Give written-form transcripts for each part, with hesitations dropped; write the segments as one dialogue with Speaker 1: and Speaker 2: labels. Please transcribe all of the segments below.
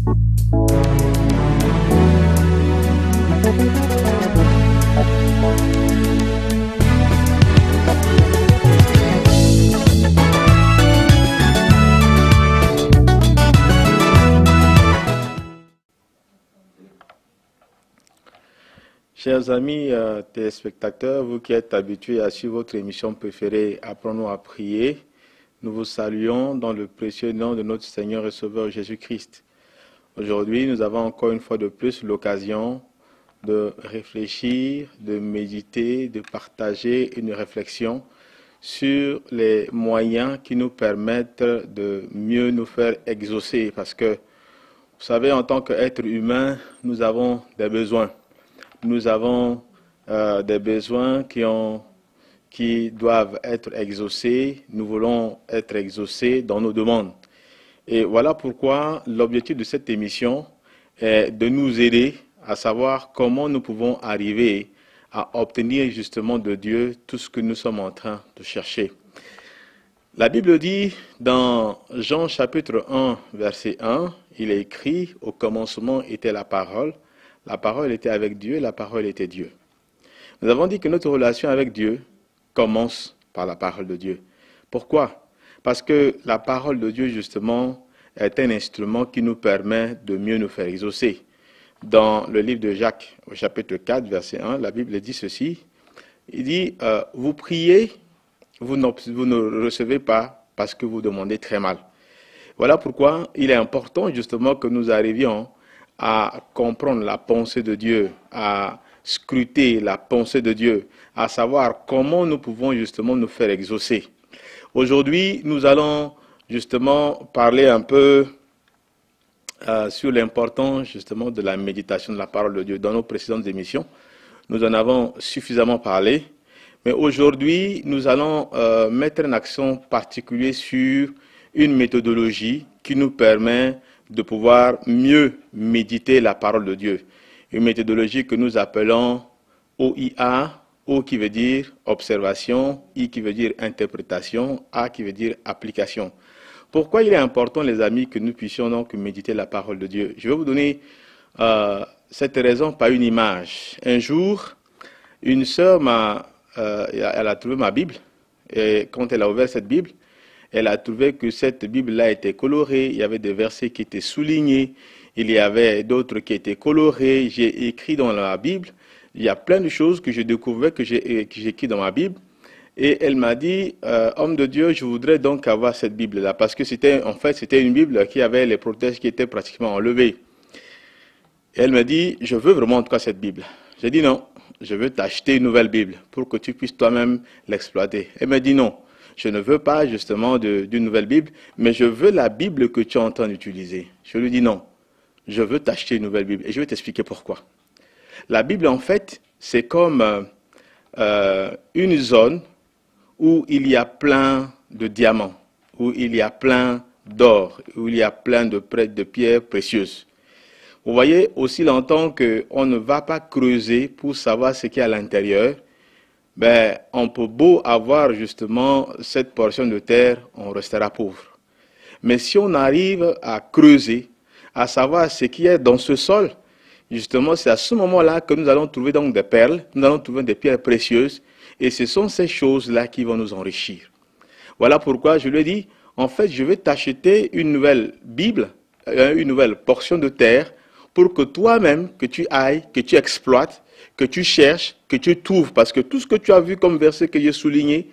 Speaker 1: Chers amis téléspectateurs, vous qui êtes habitués à suivre votre émission préférée Apprenons à prier, nous vous saluons dans le précieux nom de notre Seigneur et Sauveur Jésus-Christ. Aujourd'hui, nous avons encore une fois de plus l'occasion de réfléchir, de méditer, de partager une réflexion sur les moyens qui nous permettent de mieux nous faire exaucer. Parce que, vous savez, en tant qu'être humain, nous avons des besoins. Nous avons des besoins qui doivent être exaucés. Nous voulons être exaucés dans nos demandes. Et voilà pourquoi l'objectif de cette émission est de nous aider à savoir comment nous pouvons arriver à obtenir justement de Dieu tout ce que nous sommes en train de chercher. La Bible dit dans Jean chapitre 1, verset 1, il est écrit « Au commencement était la parole ». La parole était avec Dieu, la parole était Dieu. Nous avons dit que notre relation avec Dieu commence par la parole de Dieu. Pourquoi? Parce que la parole de Dieu, justement, est un instrument qui nous permet de mieux nous faire exaucer. Dans le livre de Jacques, au chapitre 4, verset 1, la Bible dit ceci. Il dit, vous priez, vous ne recevez pas parce que vous demandez très mal. Voilà pourquoi il est important, justement, que nous arrivions à comprendre la pensée de Dieu, à scruter la pensée de Dieu, à savoir comment nous pouvons justement nous faire exaucer. Aujourd'hui, nous allons justement parler un peu sur l'importance justement de la méditation de la parole de Dieu. Dans nos précédentes émissions, nous en avons suffisamment parlé, mais aujourd'hui, nous allons mettre un accent particulier sur une méthodologie qui nous permet de pouvoir mieux méditer la parole de Dieu. Une méthodologie que nous appelons OIA, O qui veut dire observation, I qui veut dire interprétation, A qui veut dire application. Pourquoi il est important, les amis, que nous puissions donc méditer la parole de Dieu? Je vais vous donner cette raison par une image. Un jour, une sœur elle a trouvé ma Bible, et quand elle a ouvert cette Bible, elle a trouvé que cette Bible-là était colorée, il y avait des versets qui étaient soulignés, il y avait d'autres qui étaient colorés. J'ai écrit dans la Bible, il y a plein de choses que je découvrais, que j'ai écrit dans ma Bible. Et elle m'a dit, homme de Dieu, je voudrais donc avoir cette Bible-là, parce que c'était une Bible qui avait les protèges qui étaient pratiquement enlevés. Et elle m'a dit, je veux vraiment en tout cas cette Bible. J'ai dit non, je veux t'acheter une nouvelle Bible pour que tu puisses toi-même l'exploiter. Elle m'a dit non. Je ne veux pas justement d'une nouvelle Bible, mais je veux la Bible que tu es en train d'utiliser. Je lui dis non, je veux t'acheter une nouvelle Bible et je vais t'expliquer pourquoi. La Bible, en fait, c'est comme une zone où il y a plein de diamants, où il y a plein d'or, où il y a plein de pierres précieuses. Vous voyez, aussi longtemps qu'on ne va pas creuser pour savoir ce qu'il y a à l'intérieur, ben, on peut beau avoir justement cette portion de terre, on restera pauvre. Mais si on arrive à creuser, à savoir ce qui est dans ce sol, justement, c'est à ce moment-là que nous allons trouver donc des perles, nous allons trouver des pierres précieuses, et ce sont ces choses-là qui vont nous enrichir. Voilà pourquoi je lui ai dit, en fait, je vais t'acheter une nouvelle Bible, une nouvelle portion de terre, pour que toi-même, que tu ailles, que tu exploites, que tu cherches, que tu trouves, parce que tout ce que tu as vu comme verset que j'ai souligné,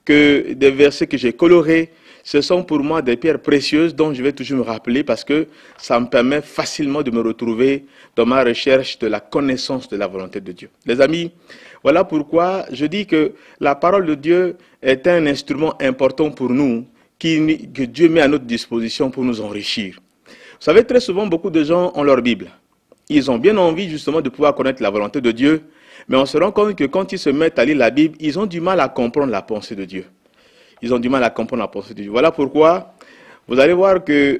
Speaker 1: que des versets que j'ai colorés, ce sont pour moi des pierres précieuses dont je vais toujours me rappeler parce que ça me permet facilement de me retrouver dans ma recherche de la connaissance de la volonté de Dieu. Les amis, voilà pourquoi je dis que la parole de Dieu est un instrument important pour nous, que Dieu met à notre disposition pour nous enrichir. Vous savez, très souvent, beaucoup de gens ont leur Bible. Ils ont bien envie justement de pouvoir connaître la volonté de Dieu, mais on se rend compte que quand ils se mettent à lire la Bible, ils ont du mal à comprendre la pensée de Dieu. Ils ont du mal à comprendre la pensée de Dieu. Voilà pourquoi vous allez voir que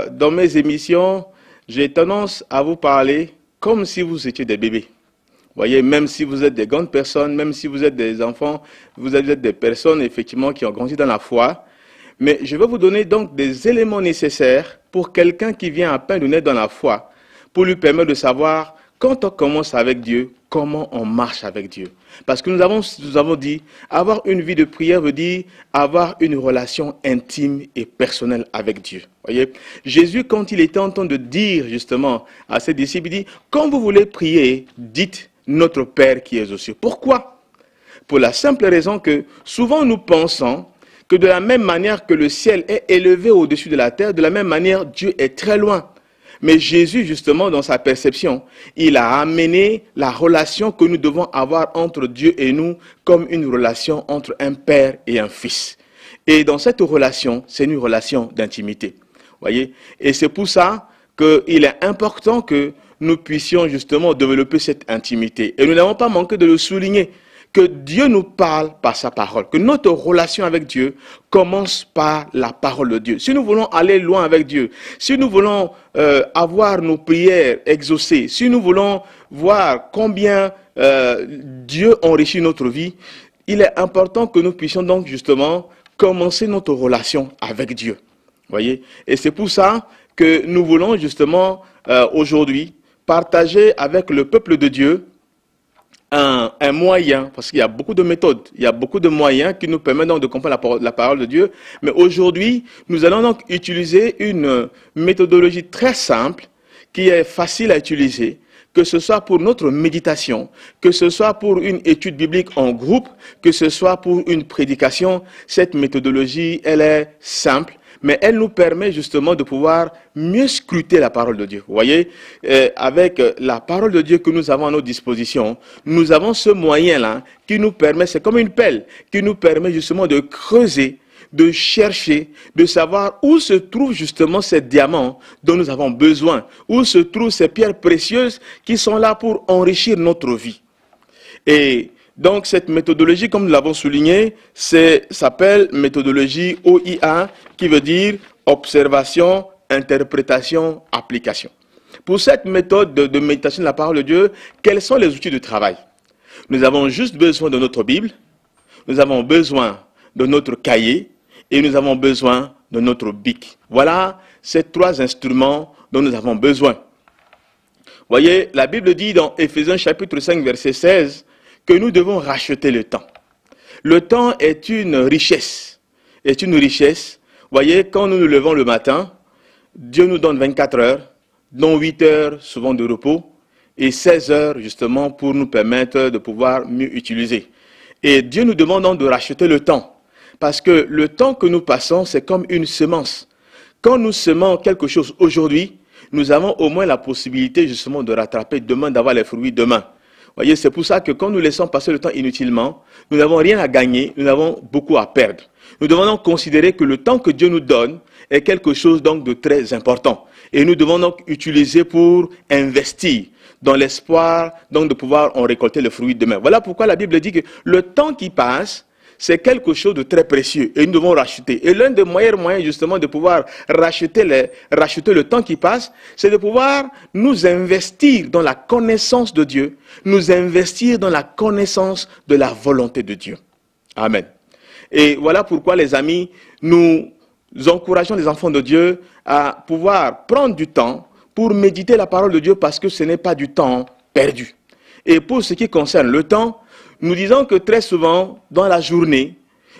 Speaker 1: dans mes émissions, j'ai tendance à vous parler comme si vous étiez des bébés. Vous voyez, même si vous êtes des grandes personnes, même si vous êtes des enfants, vous êtes des personnes effectivement qui ont grandi dans la foi, Mais je vais vous donner donc des éléments nécessaires pour quelqu'un qui vient à peine de naître dans la foi, pour lui permettre de savoir, quand on commence avec Dieu, comment on marche avec Dieu. Parce que nous avons dit, avoir une vie de prière veut dire avoir une relation intime et personnelle avec Dieu. Voyez, Jésus, quand il était en train de dire justement à ses disciples, il dit, quand vous voulez prier, dites notre Père qui est aux cieux. Pourquoi? Pour la simple raison que souvent nous pensons que de la même manière que le ciel est élevé au-dessus de la terre, de la même manière Dieu est très loin. Mais Jésus, justement, dans sa perception, il a amené la relation que nous devons avoir entre Dieu et nous comme une relation entre un père et un fils. Et dans cette relation, c'est une relation d'intimité. Voyez? Et c'est pour ça qu'il est important que nous puissions justement développer cette intimité. Et nous n'avons pas manqué de le souligner, que Dieu nous parle par sa parole, que notre relation avec Dieu commence par la parole de Dieu. Si nous voulons aller loin avec Dieu, si nous voulons avoir nos prières exaucées, si nous voulons voir combien Dieu enrichit notre vie, il est important que nous puissions donc justement commencer notre relation avec Dieu. Voyez? Et c'est pour ça que nous voulons justement aujourd'hui partager avec le peuple de Dieu un moyen, parce qu'il y a beaucoup de méthodes, il y a beaucoup de moyens qui nous permettent donc de comprendre la parole de Dieu. Mais aujourd'hui, nous allons donc utiliser une méthodologie très simple, qui est facile à utiliser, que ce soit pour notre méditation, que ce soit pour une étude biblique en groupe, que ce soit pour une prédication. Cette méthodologie, elle est simple, mais elle nous permet justement de pouvoir mieux scruter la parole de Dieu. Vous voyez, avec la parole de Dieu que nous avons à notre disposition, nous avons ce moyen-là qui nous permet, c'est comme une pelle, qui nous permet justement de creuser, de chercher, de savoir où se trouvent justement ces diamants dont nous avons besoin, où se trouvent ces pierres précieuses qui sont là pour enrichir notre vie. Et donc cette méthodologie, comme nous l'avons souligné, s'appelle méthodologie OIA, qui veut dire observation, interprétation, application. Pour cette méthode de méditation de la parole de Dieu, quels sont les outils de travail? Nous avons juste besoin de notre Bible, nous avons besoin de notre cahier et nous avons besoin de notre bic. Voilà ces trois instruments dont nous avons besoin. Voyez, la Bible dit dans Éphésiens chapitre 5, verset 16, que nous devons racheter le temps. Le temps est une richesse. Est une richesse. Voyez, quand nous nous levons le matin, Dieu nous donne 24 heures, dont 8 heures souvent de repos, et 16 heures justement pour nous permettre de pouvoir mieux utiliser. Et Dieu nous demande donc de racheter le temps. Parce que le temps que nous passons, c'est comme une semence. Quand nous semons quelque chose aujourd'hui, nous avons au moins la possibilité justement de rattraper demain, d'avoir les fruits demain. Voyez, c'est pour ça que quand nous laissons passer le temps inutilement, nous n'avons rien à gagner, nous avons beaucoup à perdre. Nous devons donc considérer que le temps que Dieu nous donne est quelque chose donc de très important. Et nous devons donc utiliser pour investir dans l'espoir donc de pouvoir en récolter le fruit demain. Voilà pourquoi la Bible dit que le temps qui passe, c'est quelque chose de très précieux et nous devons racheter. Et l'un des meilleurs moyens justement de pouvoir racheter le temps qui passe, c'est de pouvoir nous investir dans la connaissance de Dieu, nous investir dans la connaissance de la volonté de Dieu. Amen. Et voilà pourquoi les amis, nous encourageons les enfants de Dieu à pouvoir prendre du temps pour méditer la parole de Dieu parce que ce n'est pas du temps perdu. Et pour ce qui concerne le temps, nous disons que très souvent, dans la journée,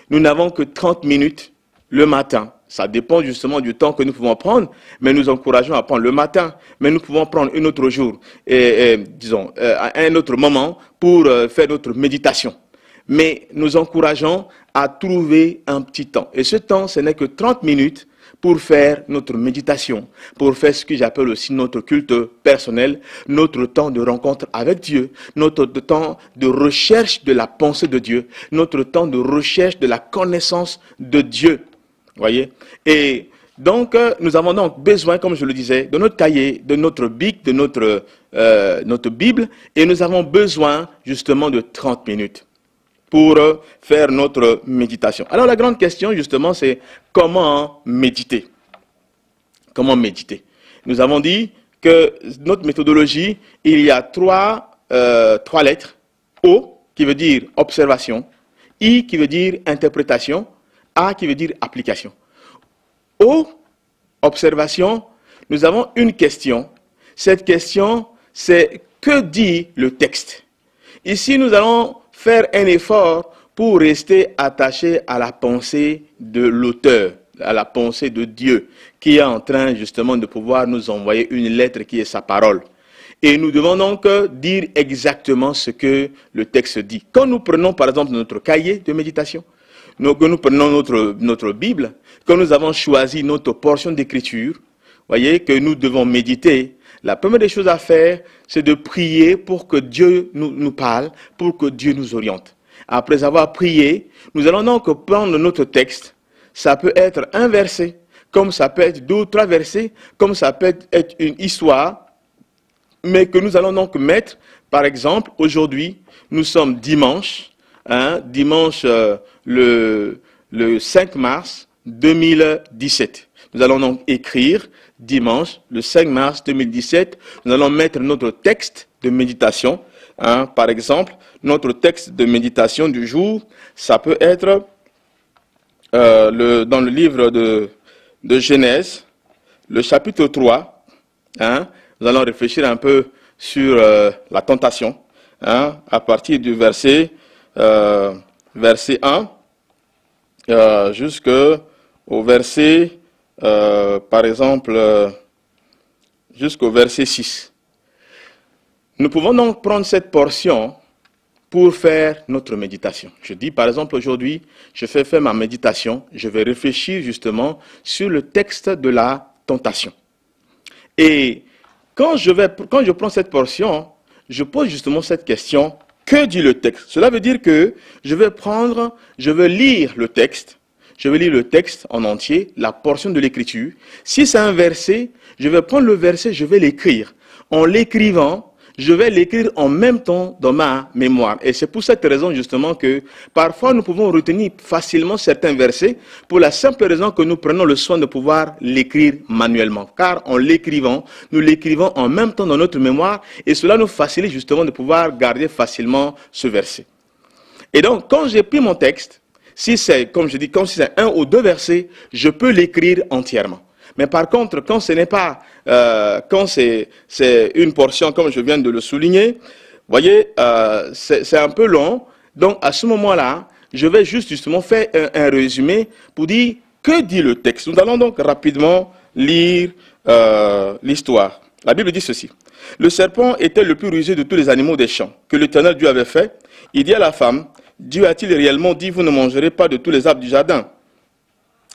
Speaker 1: nous n'avons que 30 minutes le matin. Ça dépend justement du temps que nous pouvons prendre, mais nous encourageons à prendre le matin. Mais nous pouvons prendre un autre jour, à un autre moment pour faire notre méditation. Mais nous encourageons à trouver un petit temps. Et ce temps, ce n'est que 30 minutes pour faire notre méditation, pour faire ce que j'appelle aussi notre culte personnel, notre temps de rencontre avec Dieu, notre temps de recherche de la pensée de Dieu, notre temps de recherche de la connaissance de Dieu. Voyez? Et donc, nous avons donc besoin, comme je le disais, de notre cahier, de notre bic, de notre Bible, et nous avons besoin justement de 30 minutes pour faire notre méditation. Alors la grande question justement c'est comment méditer? Comment méditer? Nous avons dit que notre méthodologie, il y a trois lettres. O qui veut dire observation, I qui veut dire interprétation, A qui veut dire application. O, observation, nous avons une question. Cette question, c'est que dit le texte? Ici, nous allons faire un effort pour rester attaché à la pensée de l'auteur, à la pensée de Dieu, qui est en train justement de pouvoir nous envoyer une lettre qui est sa parole. Et nous devons donc dire exactement ce que le texte dit. Quand nous prenons par exemple notre cahier de méditation, que nous prenons notre Bible, quand nous avons choisi notre portion d'écriture, voyez que nous devons méditer, la première des choses à faire, c'est de prier pour que Dieu nous parle, pour que Dieu nous oriente. Après avoir prié, nous allons donc prendre notre texte. Ça peut être un verset, comme ça peut être 2 ou 3 versets, comme ça peut être une histoire, mais que nous allons donc mettre, par exemple, aujourd'hui, nous sommes dimanche, dimanche le 5 mars 2017. Nous allons donc écrire dimanche, le 5 mars 2017, nous allons mettre notre texte de méditation. Par exemple, notre texte de méditation du jour, ça peut être dans le livre de Genèse, le chapitre 3. Nous allons réfléchir un peu sur la tentation, à partir du verset 1 jusqu'au verset, par exemple, jusqu'au verset 6. Nous pouvons donc prendre cette portion pour faire notre méditation. Je dis par exemple aujourd'hui, je fais faire ma méditation, je vais réfléchir justement sur le texte de la tentation. Et quand je prends cette portion, je pose justement cette question, que dit le texte? Cela veut dire que je vais lire le texte. Je vais lire le texte en entier, la portion de l'écriture. Si c'est un verset, je vais prendre le verset, je vais l'écrire. En l'écrivant, je vais l'écrire en même temps dans ma mémoire. Et c'est pour cette raison justement que parfois nous pouvons retenir facilement certains versets pour la simple raison que nous prenons le soin de pouvoir l'écrire manuellement. Car en l'écrivant, nous l'écrivons en même temps dans notre mémoire et cela nous facilite justement de pouvoir garder facilement ce verset. Et donc quand j'ai pris mon texte, si c'est, comme je dis, comme si c'est 1 ou 2 versets, je peux l'écrire entièrement. Mais par contre, quand ce n'est pas, quand c'est une portion, comme je viens de le souligner, voyez, c'est un peu long. Donc, à ce moment-là, je vais justement faire un résumé pour dire que dit le texte. Nous allons donc rapidement lire l'histoire. La Bible dit ceci. Le serpent était le plus rusé de tous les animaux des champs que l'Éternel Dieu avait fait. Il dit à la femme, Dieu a-t-il réellement dit, vous ne mangerez pas de tous les arbres du jardin?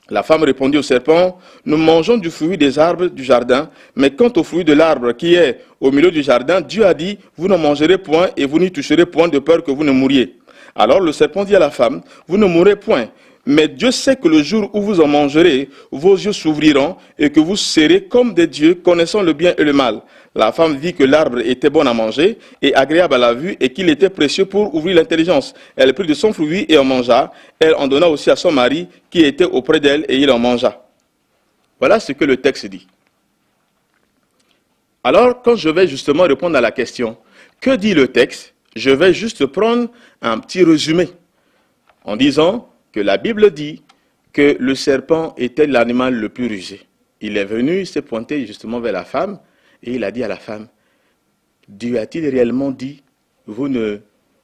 Speaker 1: La femme répondit au serpent, nous mangeons du fruit des arbres du jardin, mais quant au fruit de l'arbre qui est au milieu du jardin, Dieu a dit, vous ne mangerez point et vous n'y toucherez point de peur que vous ne mouriez. Alors le serpent dit à la femme, vous ne mourrez point, mais Dieu sait que le jour où vous en mangerez, vos yeux s'ouvriront et que vous serez comme des dieux, connaissant le bien et le mal. La femme vit que l'arbre était bon à manger et agréable à la vue et qu'il était précieux pour ouvrir l'intelligence. Elle prit de son fruit et en mangea. Elle en donna aussi à son mari qui était auprès d'elle et il en mangea. Voilà ce que le texte dit. Alors, quand je vais justement répondre à la question, que dit le texte? Je vais juste prendre un petit résumé en disant que la Bible dit que le serpent était l'animal le plus rusé. Il est venu, il s'est pointé justement vers la femme et il a dit à la femme, Dieu a-t-il réellement dit, vous ne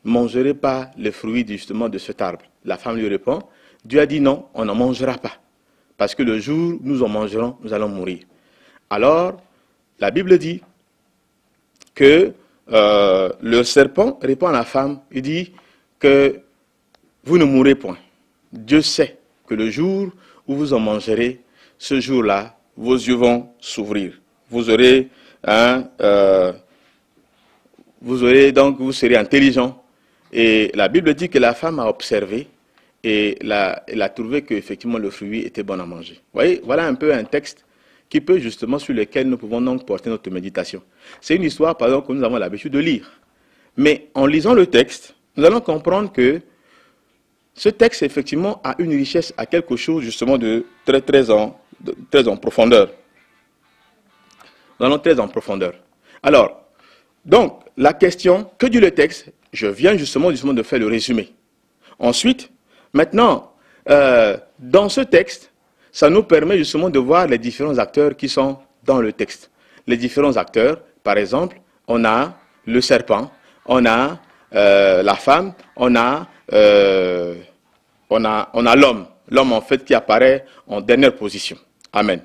Speaker 1: mangerez pas les fruits justement de cet arbre? La femme lui répond, Dieu a dit non, on n'en mangera pas. Parce que le jour où nous en mangerons, nous allons mourir. Alors, la Bible dit que le serpent répond à la femme, il dit que vous ne mourrez point. Dieu sait que le jour où vous en mangerez, ce jour-là, vos yeux vont s'ouvrir. Vous aurez vous serez intelligent. Et la Bible dit que la femme a observé et elle a trouvé qu'effectivement le fruit était bon à manger. Vous voyez, voilà un peu un texte qui peut justement sur lequel nous pouvons donc porter notre méditation. C'est une histoire, par exemple, que nous avons l'habitude de lire. Mais en lisant le texte, nous allons comprendre que ce texte, effectivement, a une richesse, a quelque chose justement de très en profondeur. Nous allons très en profondeur. Alors, donc, la question, que dit le texte? Je viens justement de faire le résumé. Ensuite, maintenant, dans ce texte, ça nous permet justement de voir les différents acteurs qui sont dans le texte. Les différents acteurs, par exemple, on a le serpent, on a la femme, on a l'homme. L'homme, en fait, qui apparaît en dernière position. Amen.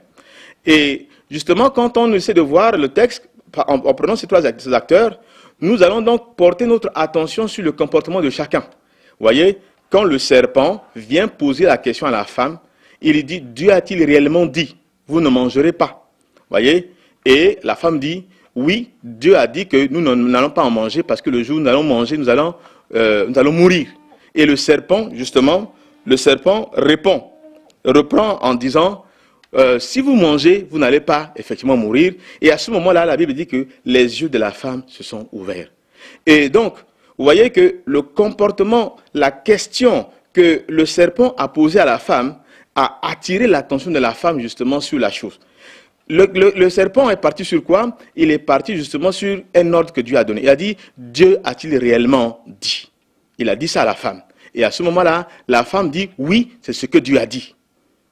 Speaker 1: Et justement, quand on essaie de voir le texte, en prenant ces trois acteurs, nous allons donc porter notre attention sur le comportement de chacun. Vous voyez, quand le serpent vient poser la question à la femme, il dit, Dieu a-t-il réellement dit, vous ne mangerez pas? Vous voyez? Et la femme dit, oui, Dieu a dit que nous n'allons pas en manger parce que le jour où nous allons manger, nous allons mourir. Et le serpent, justement, reprend en disant, si vous mangez, vous n'allez pas effectivement mourir. Et à ce moment-là, la Bible dit que les yeux de la femme se sont ouverts. Et donc, vous voyez que le comportement, la question que le serpent a posée à la femme a attiré l'attention de la femme justement sur la chose. Le serpent est parti sur quoi? Il est parti justement sur un ordre que Dieu a donné. Il a dit, Dieu a-t-il réellement dit? Il a dit ça à la femme. Et à ce moment-là, la femme dit, oui, c'est ce que Dieu a dit.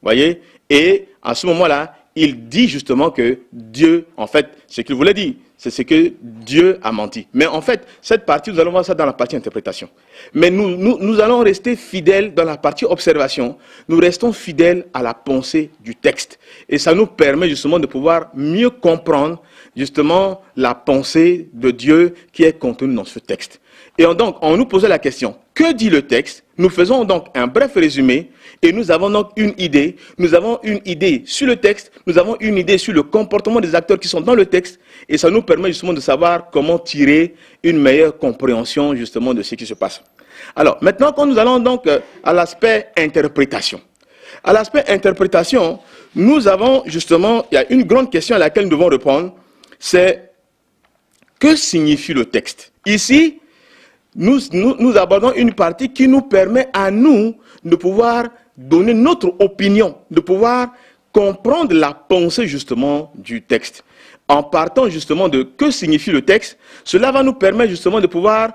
Speaker 1: Vous voyez? Et à ce moment-là, il dit justement que Dieu, en fait, ce qu'il voulait dire, c'est ce que Dieu a menti. Mais en fait, cette partie, nous allons voir ça dans la partie interprétation. Mais nous allons rester fidèles dans la partie observation. Nous restons fidèles à la pensée du texte. Et ça nous permet justement de pouvoir mieux comprendre justement la pensée de Dieu qui est contenue dans ce texte. Et donc, on nous posait la question, que dit le texte? Nous faisons donc un bref résumé et nous avons donc une idée. Nous avons une idée sur le texte, nous avons une idée sur le comportement des acteurs qui sont dans le texte et ça nous permet justement de savoir comment tirer une meilleure compréhension justement de ce qui se passe. Alors, maintenant, quand nous allons donc à l'aspect interprétation. À l'aspect interprétation, nous avons justement, il y a une grande question à laquelle nous devons répondre, c'est que signifie le texte? Ici, nous abordons une partie qui nous permet à nous de pouvoir donner notre opinion, de pouvoir comprendre la pensée justement du texte. En partant justement de que signifie le texte, cela va nous permettre justement de pouvoir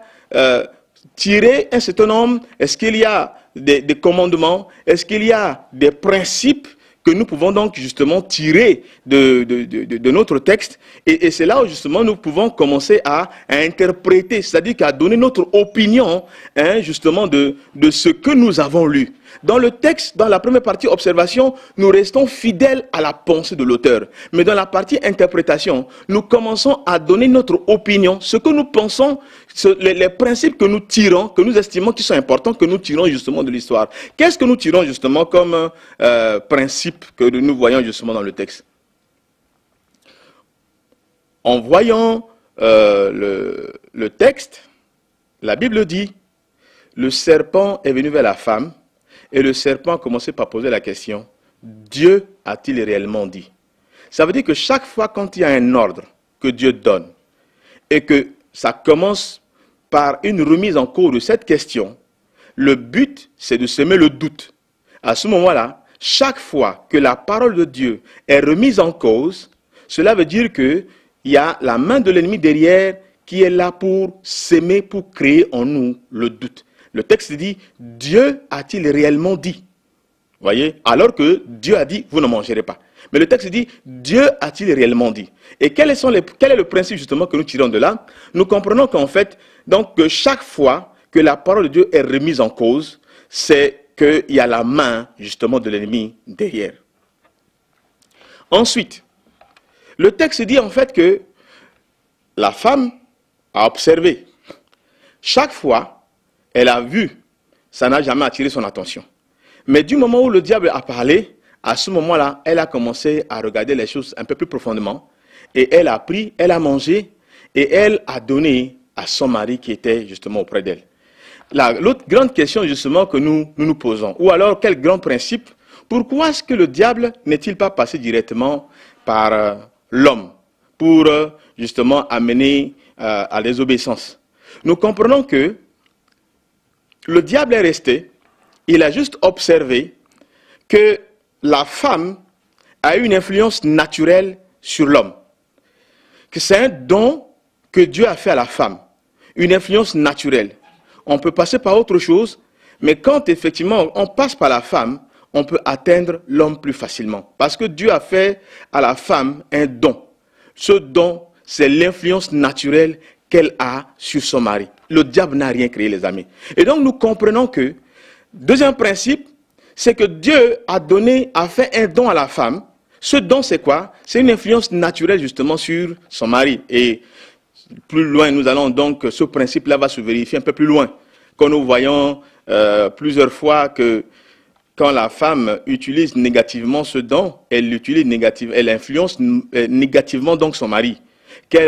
Speaker 1: tirer un certain nombre, est-ce qu'il y a des commandements, est-ce qu'il y a des principes que nous pouvons donc justement tirer de notre texte. Et c'est là où justement nous pouvons commencer à interpréter, c'est-à-dire qu'à donner notre opinion justement de ce que nous avons lu. Dans le texte, dans la première partie observation, nous restons fidèles à la pensée de l'auteur. Mais dans la partie interprétation, nous commençons à donner notre opinion, ce que nous pensons, les principes que nous tirons, que nous estimons qui sont importants, que nous tirons justement de l'histoire. Qu'est-ce que nous tirons justement comme principe que nous voyons justement dans le texte? En voyant le texte, la Bible dit, le serpent est venu vers la femme, et le serpent a commencé par poser la question, Dieu a-t-il réellement dit? Ça veut dire que chaque fois quand il y a un ordre que Dieu donne, et que ça commence par une remise en cause de cette question, le but c'est de semer le doute. À ce moment-là, chaque fois que la parole de Dieu est remise en cause, cela veut dire qu'il y a la main de l'ennemi derrière qui est là pour s'aimer, pour créer en nous le doute. Le texte dit, Dieu a-t-il réellement dit? Vous voyez? Alors que Dieu a dit, vous ne mangerez pas. Mais le texte dit, Dieu a-t-il réellement dit? Et quel est le principe justement que nous tirons de là? Nous comprenons qu'en fait, donc, que chaque fois que la parole de Dieu est remise en cause, c'est qu'il y a la main justement de l'ennemi derrière. Ensuite, le texte dit en fait que la femme a observé. Chaque fois, elle a vu, ça n'a jamais attiré son attention. Mais du moment où le diable a parlé, à ce moment-là, elle a commencé à regarder les choses un peu plus profondément. Et elle a pris, elle a mangé, et elle a donné à son mari qui était justement auprès d'elle. L'autre grande question justement que nous posons, ou alors quel grand principe, pourquoi est-ce que le diable n'est-il pas passé directement par l'homme pour justement amener à la désobéissance? Nous comprenons que le diable est resté, il a juste observé que la femme a une influence naturelle sur l'homme. Que c'est un don que Dieu a fait à la femme, une influence naturelle. On peut passer par autre chose, mais quand effectivement on passe par la femme, on peut atteindre l'homme plus facilement. Parce que Dieu a fait à la femme un don. Ce don, c'est l'influence naturelle qu'elle a sur son mari. Le diable n'a rien créé, les amis. Et donc, nous comprenons que, deuxième principe, c'est que Dieu a fait un don à la femme. Ce don, c'est quoi? C'est une influence naturelle, justement, sur son mari. Et plus loin, nous allons donc, ce principe-là va se vérifier un peu plus loin. Quand nous voyons plusieurs fois que quand la femme utilise négativement ce don, elle influence négativement donc son mari.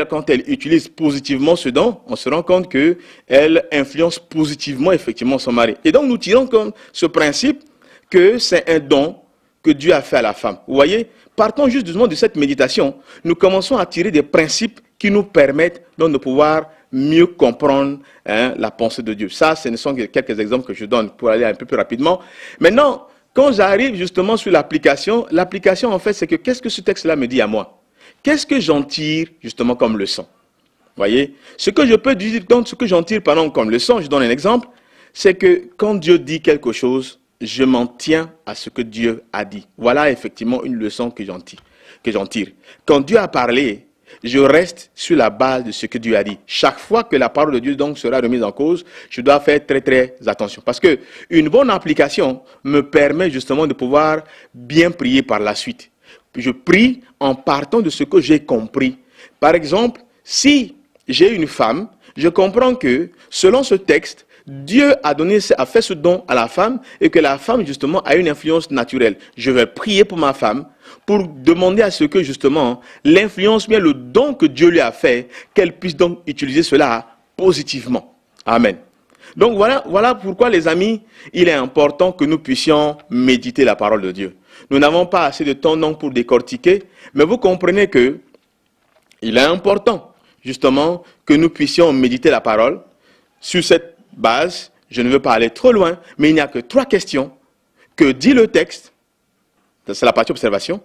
Speaker 1: Quand elle utilise positivement ce don, on se rend compte qu'elle influence positivement effectivement son mari. Et donc nous tirons comme ce principe que c'est un don que Dieu a fait à la femme. Vous voyez, partons juste doucement de cette méditation, nous commençons à tirer des principes qui nous permettent donc de pouvoir mieux comprendre la pensée de Dieu. Ça, ce sont quelques exemples que je donne pour aller un peu plus rapidement. Maintenant, quand j'arrive justement sur l'application, l'application en fait c'est que qu'est-ce que ce texte-là me dit à moi? Qu'est-ce que j'en tire justement comme leçon? Vous voyez? Ce que je peux dire, donc ce que j'en tire par exemple comme leçon, je donne un exemple, c'est que quand Dieu dit quelque chose, je m'en tiens à ce que Dieu a dit. Voilà effectivement une leçon que j'en tire. Quand Dieu a parlé, je reste sur la base de ce que Dieu a dit. Chaque fois que la parole de Dieu donc sera remise en cause, je dois faire très très attention. Parce que une bonne application me permet justement de pouvoir bien prier par la suite. Je prie en partant de ce que j'ai compris. Par exemple, si j'ai une femme, je comprends que selon ce texte, Dieu a fait ce don à la femme et que la femme justement a une influence naturelle. Je vais prier pour ma femme pour demander à ce que justement l'influence, bien le don que Dieu lui a fait, qu'elle puisse donc utiliser cela positivement. Amen. Donc voilà pourquoi les amis, il est important que nous puissions méditer la parole de Dieu. Nous n'avons pas assez de temps donc pour décortiquer, mais vous comprenez que il est important justement que nous puissions méditer la parole. Sur cette base, je ne veux pas aller trop loin, mais il n'y a que 3 questions. Que dit le texte? C'est la partie observation.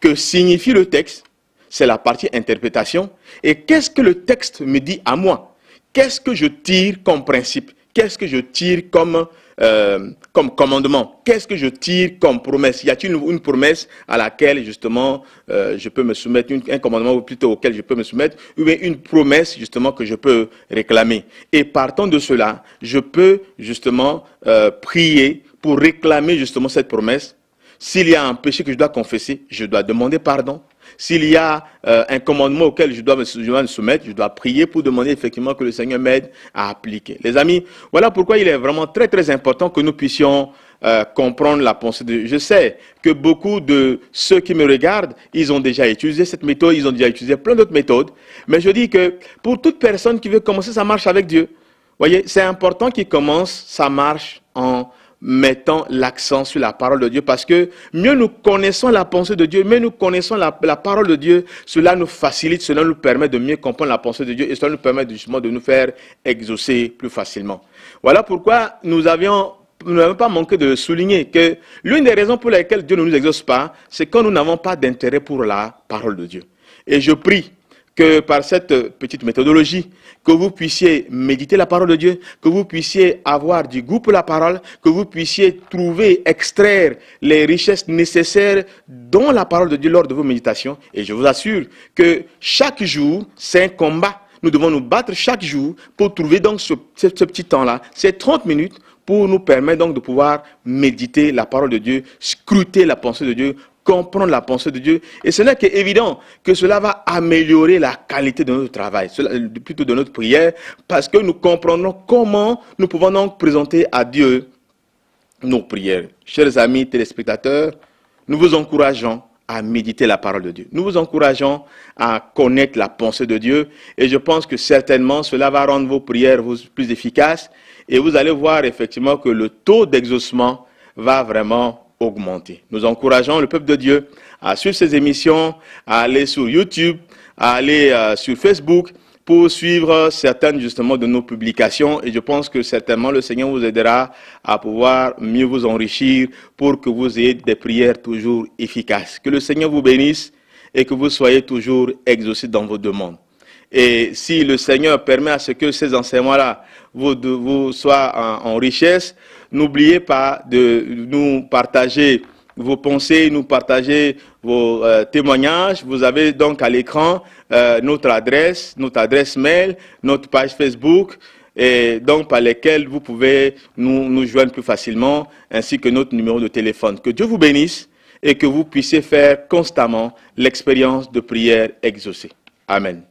Speaker 1: Que signifie le texte? C'est la partie interprétation. Et qu'est-ce que le texte me dit à moi? Qu'est-ce que je tire comme principe? Qu'est-ce que je tire comme commandement? Qu'est-ce que je tire comme promesse? Y a-t-il une promesse à laquelle justement je peux me soumettre, un commandement ou plutôt auquel je peux me soumettre, ou bien une promesse justement que je peux réclamer? Et partant de cela, je peux justement prier pour réclamer justement cette promesse. S'il y a un péché que je dois confesser, je dois demander pardon. S'il y a un commandement auquel je dois me soumettre, je dois prier pour demander effectivement que le Seigneur m'aide à appliquer. Les amis, voilà pourquoi il est vraiment très très important que nous puissions comprendre la pensée de Dieu. Je sais que beaucoup de ceux qui me regardent, ils ont déjà utilisé cette méthode, ils ont déjà utilisé plein d'autres méthodes. Mais je dis que pour toute personne qui veut commencer sa marche avec Dieu, voyez, c'est important qu'il commence sa marche en mettant l'accent sur la parole de Dieu, parce que mieux nous connaissons la pensée de Dieu, mieux nous connaissons la parole de Dieu, cela nous facilite, cela nous permet de mieux comprendre la pensée de Dieu et cela nous permet justement de nous faire exaucer plus facilement. Voilà pourquoi nous n'avons pas manqué de souligner que l'une des raisons pour lesquelles Dieu ne nous exauce pas, c'est quand nous n'avons pas d'intérêt pour la parole de Dieu. Et je prie que par cette petite méthodologie, que vous puissiez méditer la parole de Dieu, que vous puissiez avoir du goût pour la parole, que vous puissiez trouver, extraire les richesses nécessaires dans la parole de Dieu lors de vos méditations. Et je vous assure que chaque jour, c'est un combat. Nous devons nous battre chaque jour pour trouver donc ce petit temps-là, ces 30 minutes, pour nous permettre donc de pouvoir méditer la parole de Dieu, scruter la pensée de Dieu, comprendre la pensée de Dieu. Et ce n'est qu'évident que cela va améliorer la qualité de notre travail, plutôt de notre prière, parce que nous comprendrons comment nous pouvons donc présenter à Dieu nos prières. Chers amis téléspectateurs, nous vous encourageons à méditer la parole de Dieu. Nous vous encourageons à connaître la pensée de Dieu et je pense que certainement cela va rendre vos prières plus efficaces et vous allez voir effectivement que le taux d'exaucement va vraiment augmenter. Nous encourageons le peuple de Dieu à suivre ces émissions, à aller sur YouTube, à aller sur Facebook pour suivre certaines justement de nos publications et je pense que certainement le Seigneur vous aidera à pouvoir mieux vous enrichir pour que vous ayez des prières toujours efficaces. Que le Seigneur vous bénisse et que vous soyez toujours exaucés dans vos demandes. Et si le Seigneur permet à ce que ces enseignements-là vous soient en richesse, N'oubliez pas de nous partager vos pensées, nous partager vos témoignages. Vous avez donc à l'écran notre adresse mail, notre page Facebook, et donc par lesquelles vous pouvez nous joindre plus facilement, ainsi que notre numéro de téléphone. Que Dieu vous bénisse et que vous puissiez faire constamment l'expérience de prière exaucée. Amen.